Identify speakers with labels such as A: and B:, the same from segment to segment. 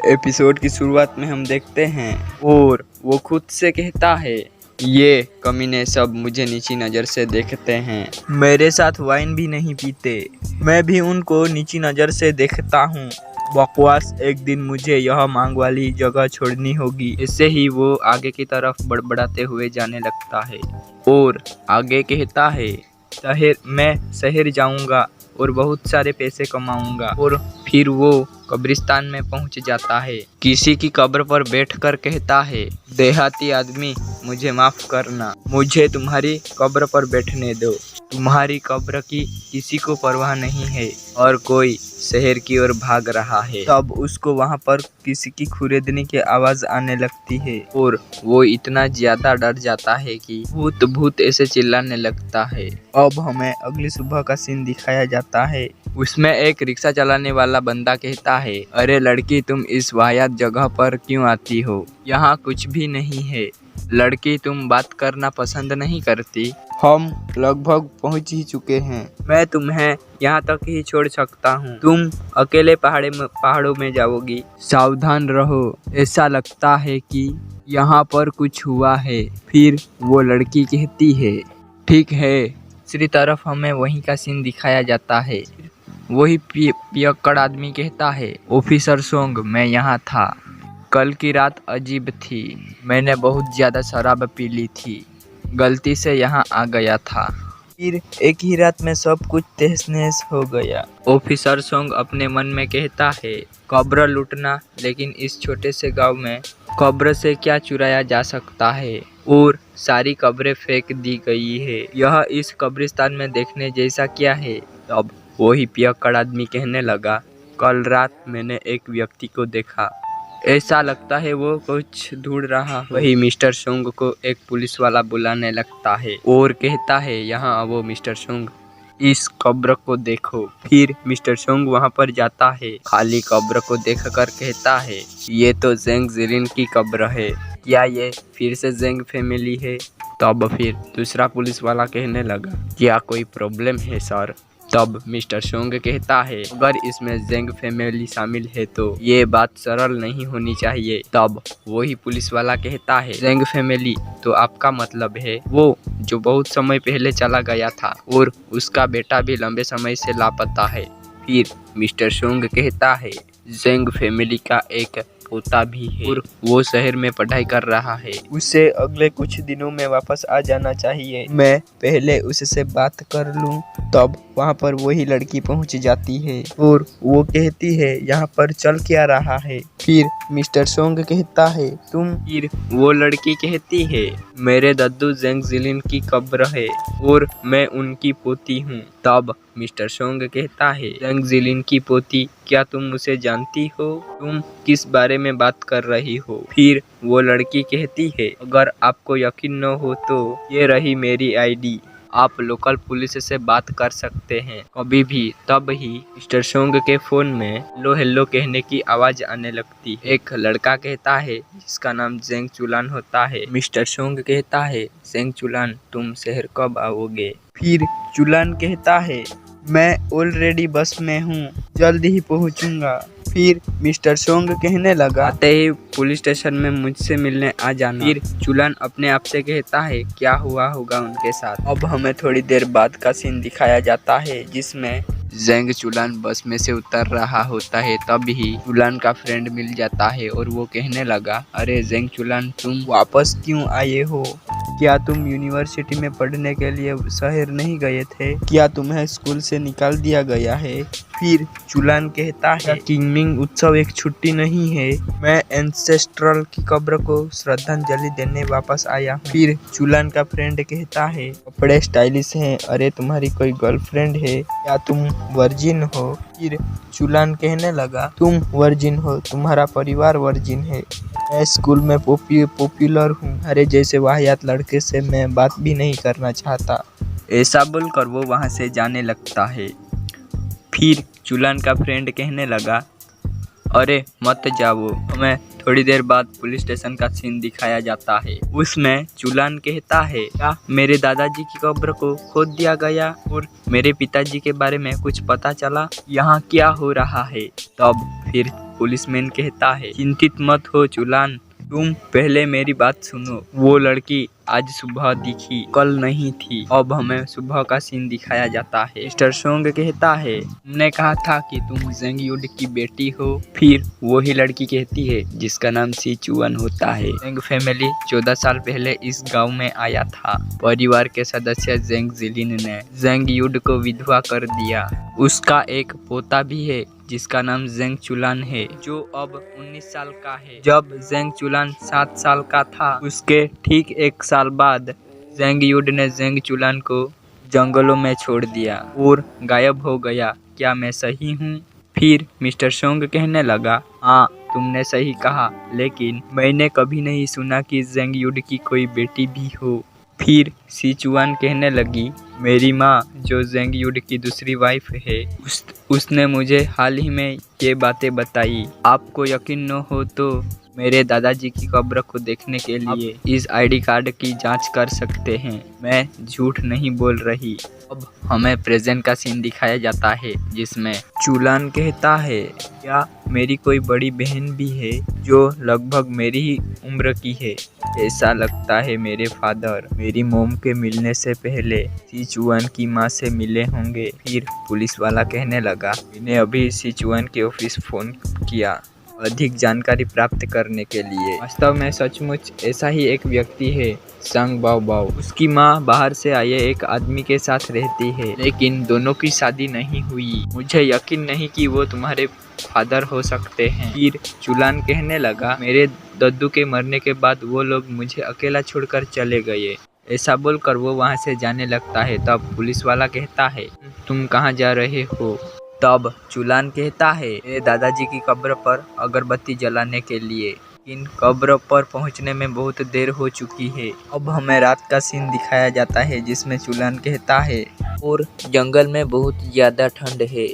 A: Episode की शुरुआत में हम देखते हैं और वो खुद से कहता है, ये कमीने सब मुझे नीची नज़र से देखते हैं, मेरे साथ वाइन भी नहीं पीते, मैं भी उनको नीची नज़र से देखता हूँ। बकवास, एक दिन मुझे यह मांग वाली जगह छोड़नी होगी। इससे ही वो आगे की तरफ बड़बड़ाते हुए जाने लगता है और आगे कहता है, मैं शहर जाऊंगा और बहुत सारे पैसे कमाऊंगा। और फिर वो कब्रिस्तान में पहुंच जाता है। किसी की कब्र पर बैठकर कहता है, देहाती आदमी मुझे माफ करना, मुझे तुम्हारी कब्र पर बैठने दो। तुम्हारी कब्र की किसी को परवाह नहीं है और कोई शहर की ओर भाग रहा है। तब उसको वहां पर किसी की खुरेदनी की आवाज आने लगती है और वो इतना ज्यादा डर जाता है कि भूत भूत ऐसे चिल्लाने लगता है। अब हमें अगली सुबह का सीन दिखाया जाता है। उसमें एक रिक्शा चलाने वाला बंदा कहता है, अरे लड़की, तुम इस वाहियात जगह पर क्यों आती हो? यहाँ कुछ भी नहीं है। लड़की, तुम बात करना पसंद नहीं करती? हम लगभग पहुंच ही चुके हैं। मैं तुम्हें यहाँ तक ही छोड़ सकता हूँ। तुम अकेले पहाड़ों में जाओगी। सावधान रहो, ऐसा लगता है कि यहाँ पर कुछ हुआ है। फिर वो लड़की कहती है, ठीक है। दूसरी तरफ हमें वहीं का सीन दिखाया जाता है। वही पियक्कड़ आदमी कहता है, ऑफिसर सोंग, मैं यहाँ था। कल की रात अजीब थी। मैंने बहुत ज़्यादा शराब पी ली थी, गलती से यहाँ आ गया था। फिर एक ही रात में सब कुछ तहस नहस हो गया। ऑफिसर सोंग अपने मन में कहता है, कब्र लूटना, लेकिन इस छोटे से गांव में कब्र से क्या चुराया जा सकता है? और सारी कब्रें फेंक दी गई है। यह इस कब्रिस्तान में देखने जैसा क्या है? तब वही पियक्कड़ आदमी कहने लगा, कल रात मैंने एक व्यक्ति को देखा। ऐसा लगता है वो कुछ ढूंढ रहा है। वही मिस्टर सोंग को एक पुलिस वाला बुलाने लगता है और कहता है, यहाँ आओ मिस्टर सोंग, इस कब्र को देखो। फिर मिस्टर सोंग वहाँ पर जाता है। खाली कब्र को देखकर कहता है, ये तो जेंग जिलिन की कब्र है। क्या ये फिर से जेंग फैमिली है? तब फिर दूसरा पुलिस वाला कहने लगा, क्या कोई प्रॉब्लम है सर? तब मिस्टर सोंग कहता है, अगर इसमें जेंग फैमिली शामिल है तो ये बात सरल नहीं होनी चाहिए। तब वही पुलिस वाला कहता है, जेंग फैमिली तो आपका मतलब है वो जो बहुत समय पहले चला गया था और उसका बेटा भी लंबे समय से लापता है। फिर मिस्टर सोंग कहता है, जेंग फैमिली का एक पोता भी है और वो शहर में पढ़ाई कर रहा है। उसे अगले कुछ दिनों में वापस आ जाना चाहिए। मैं पहले उससे बात कर लूं। तब वहाँ पर वही लड़की पहुँच जाती है और वो कहती है, यहाँ पर चल क्या रहा है? फिर मिस्टर सोंग कहता है, तुम? फिर वो लड़की कहती है, मेरे दद्दू जेंग जिलिन की कब्र है और मैं उनकी पोती हूँ। तब मिस्टर सोंग कहता है, जेंग जिलिन की पोती, क्या तुम उसे जानती हो? तुम किस बारे में बात कर रही हो? फिर वो लड़की कहती है, अगर आपको यकीन न हो तो ये रही मेरी आईडी, आप लोकल पुलिस से बात कर सकते हैं कभी भी। तब ही मिस्टर सोंग के फोन में लो हेलो कहने की आवाज आने लगती है। एक लड़का कहता है, जिसका नाम जेंग चुलान होता है। मिस्टर सोंग कहता है, जेंग चुलान, तुम शहर कब आओगे? फिर चुलान कहता है, मैं ऑलरेडी बस में हूँ, जल्द ही पहुँचूंगा। फिर मिस्टर सोंग कहने लगा, आते ही पुलिस स्टेशन में मुझसे मिलने आ जाना। फिर चुलान अपने आप से कहता है, क्या हुआ होगा उनके साथ? अब हमें थोड़ी देर बाद का सीन दिखाया जाता है, जिसमें जेंग चुलान बस में से उतर रहा होता है। तब ही चुलान का फ्रेंड मिल जाता है और वो कहने लगा, अरे जेंग चुलान, तुम वापस क्यों आए हो? क्या तुम यूनिवर्सिटी में पढ़ने के लिए शहर नहीं गए थे? क्या तुम्हें स्कूल से निकाल दिया गया है? फिर चुलान कहता है, किंगमिंग उत्सव एक छुट्टी नहीं है, मैं एंसेस्ट्रल की कब्र को श्रद्धांजलि देने वापस आया हूँ। फिर चुलान का फ्रेंड कहता है, कपड़े स्टाइलिश हैं, अरे तुम्हारी कोई गर्लफ्रेंड है? क्या तुम वर्जिन हो? फिर चुलान कहने लगा, तुम वर्जिन हो, तुम्हारा परिवार वर्जिन है, मैं स्कूल में पॉपुलर हूँ, अरे जैसे वाहियात लड़के से मैं बात भी नहीं करना चाहता। ऐसा बोलकर वो वहाँ से जाने लगता है। फिर चुलान का फ्रेंड कहने लगा, अरे मत जाओ। हमें थोड़ी देर बाद पुलिस स्टेशन का सीन दिखाया जाता है। उसमें चुलान कहता है, क्या मेरे दादाजी की कब्र को खोद दिया गया और मेरे पिताजी के बारे में कुछ पता चला? यहाँ क्या हो रहा है? तब फिर पुलिसमैन कहता है, चिंतित मत हो चुलान, तुम पहले मेरी बात सुनो। वो लड़की आज सुबह दिखी, कल नहीं थी। अब हमें सुबह का सीन दिखाया जाता है। मिस्टर सोंग कहता है, तुमने कहा था कि तुम जेंग युड की बेटी हो। फिर वही लड़की कहती है जिसका नाम सी चुअन होता है। जेंग फैमिली 14 साल पहले इस गांव में आया था। परिवार के सदस्य जेंग जिलिन ने जेंग युड को विधवा कर दिया। उसका एक पोता भी है जिसका नाम जेंग चुलान है, जो अब 19 साल का है। जब जेंग चुलान 7 साल का था, उसके ठीक 1 साल बाद जेंग युड ने जेंग चुलान को जंगलों में छोड़ दिया और गायब हो गया। क्या मैं सही हूँ? फिर मिस्टर सोंग कहने लगा, हाँ तुमने सही कहा, लेकिन मैंने कभी नहीं सुना कि जेंग युड की कोई बेटी भी हो। फिर सी चुआन कहने लगी, मेरी माँ जो जेंग युड की दूसरी वाइफ है, उसने मुझे हाल ही में ये बातें बताई। आपको यकीन न हो तो मेरे दादाजी की कब्र को देखने के लिए इस आईडी कार्ड की जांच कर सकते हैं। मैं झूठ नहीं बोल रही। अब हमें प्रेजेंट का सीन दिखाया जाता है जिसमें चुलान कहता है, क्या मेरी कोई बड़ी बहन भी है जो लगभग मेरी ही उम्र की है? ऐसा लगता है मेरे फादर मेरी मोम के मिलने से पहले सी चुआन की माँ से मिले होंगे। फिर पुलिस वाला कहने लगा, मैंने अभी सी चुआन के ऑफिस फोन किया अधिक जानकारी प्राप्त करने के लिए। वास्तव में सचमुच ऐसा ही एक व्यक्ति है, संग बाओ बाओ। उसकी माँ बाहर से आए एक आदमी के साथ रहती है, लेकिन दोनों की शादी नहीं हुई। मुझे यकीन नहीं कि वो तुम्हारे फादर हो सकते हैं। फिर चुलान कहने लगा, मेरे दद्दू के मरने के बाद वो लोग मुझे अकेला छोड़कर चले गए। ऐसा बोलकर वो वहाँ से जाने लगता है। तब पुलिस वाला कहता है, तुम कहाँ जा रहे हो? तब चुलान कहता है, मेरे दादाजी की कब्र पर अगरबत्ती जलाने के लिए। इन कब्र पर पहुंचने में बहुत देर हो चुकी है। अब हमें रात का सीन दिखाया जाता है जिसमें चुलान कहता है, और जंगल में बहुत ज़्यादा ठंड है।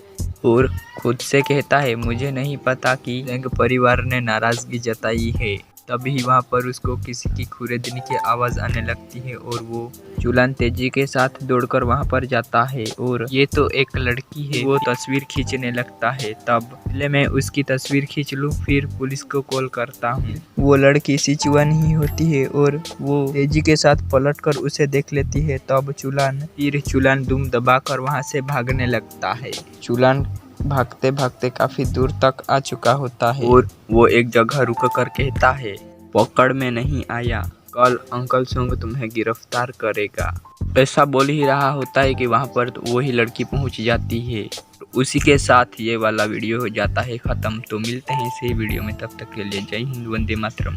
A: और खुद से कहता है, मुझे नहीं पता कि जेंग परिवार ने नाराज़गी जताई है। तभी वहाँ पर उसको किसी की खुरेदनी की आवाज़ आने लगती है और वो चुलान तेजी के साथ दौड़कर वहाँ पर जाता है। और ये तो एक लड़की है। वो तस्वीर खींचने लगता है। तब पहले मैं उसकी तस्वीर खींच लूँ, फिर पुलिस को कॉल करता हूँ। वो लड़की सी चुआन ही होती है और वो तेजी के साथ पलटकर उसे देख लेती है। तब चुलान दुम दबाकर वहाँ से भागने लगता है। चुलान भागते भागते काफी दूर तक आ चुका होता है और वो एक जगह रुक कर कहता है, पकड़ में नहीं आया, कल अंकल सोंग तुम्हें गिरफ्तार करेगा। ऐसा बोल ही रहा होता है कि वहाँ पर वही लड़की पहुँच जाती है। उसी के साथ ये वाला वीडियो हो जाता है खत्म। तो मिलते हैं इसी वीडियो में, तब तक के लिए जय हिंद, वंदे मातरम।